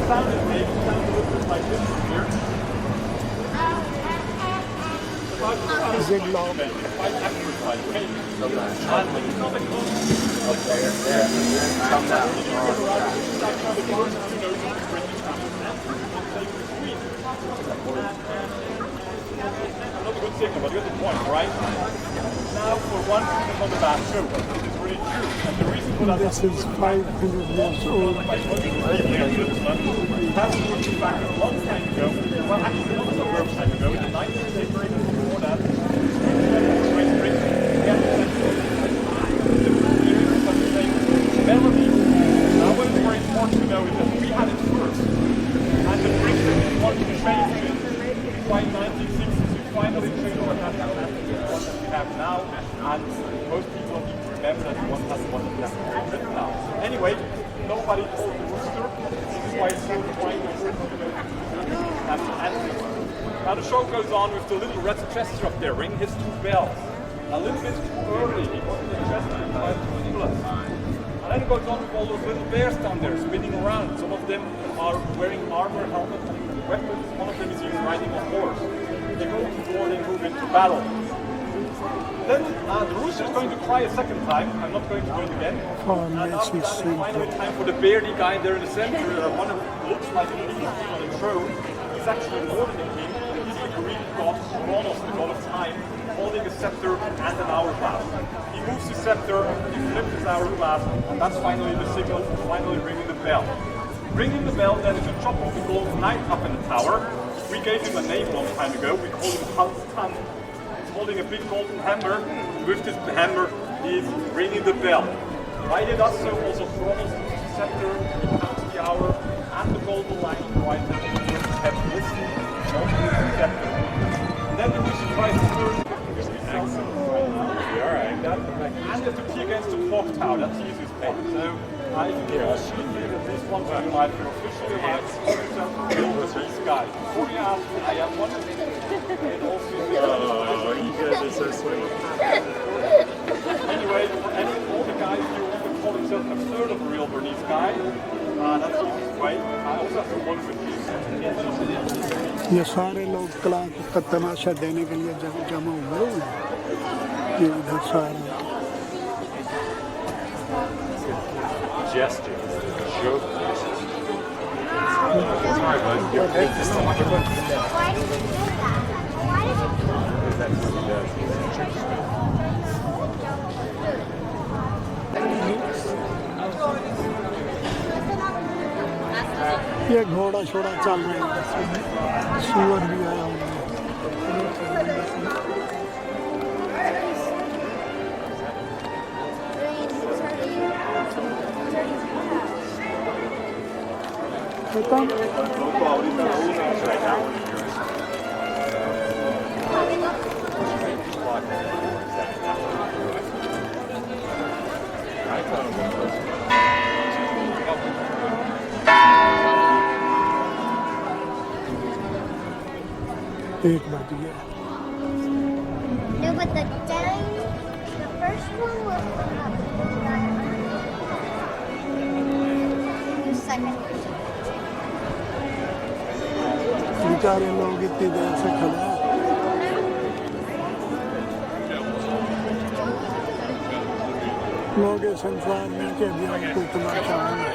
sound is made, it sounds a little bit like this here. Zytglogge. Quite accurate, by the way. And when it's not a close, Come down. Another good signal, but you get the point, right? Now, for one, it's not a bad show, but it is really true. And the reason for that This is 500 years old. That's looking back a long time ago. Well, actually, not so long time ago. In the 19th century, before that, Great Britain, we had melody. Now, what is very important to know is that we had it first. And the British didn't want to change it. By 1960s, we finally changed what had that one that we have now. And most people need to remember that we once had one that we have in Great Britain now. Anyway, nobody told the rooster. This is why it's so quite important. Now the show goes on with the little red Chester up there ringing his two bells. A little bit too early, he wasn't interested in quite ridiculous. And then it goes on with all those little bears down there spinning around. Some of them are wearing armor, helmets, and weapons. One of them is even riding a horse. They go to war, they move into battle. Then the rooster is going to cry a second time. I'm not going to do it again. And after that, it's finally time for the beardy guy there in the center. One of them looks like a king on a throne. He's actually more than a king. He's the Greek god Kroonos, the god of time, holding a scepter and an hourglass. He moves his scepter, he flips his hourglass, and that's finally the signal for finally ringing the bell. Ringing the bell, then is a chop of the golden knight up in the tower. We gave him a name a long time ago. We call him Halstan. He's holding a big golden hammer. With this hammer, he is ringing the bell. While he does so, also Kroonos moves his scepter, he counts the hour, and the golden line right there. Have listened, don't use the scepter. And then the rooster tries to turn the accent right now. Alright, and you have to key against the clock tower. That's the easiest part. So, I can give a sheet here at least once in your life. You're officially allowed to call yourself a real these guys. Before you ask me, I have one. And also, you guys are so sweet. Anyway, all the guys here even call themselves a third of a real Bernese guy. That's the easiest way. I also have one with you. یہ سارے لوگ clock کا تماشہ دینے کے لیے جمع ہوئے ہیں یہ ادھر سارا Jester. Joke. یہ گھوڑا چھوڑا چل رہا ہے سور بھی آیا ہوا ہے ایک بات یہ ہے No, but the first one was the second. بیچارے لوگ اتنی دیر سے کھڑے ہیں لوگ اس انسان میں کہ بھی ہم کو تماشا ہونا ہے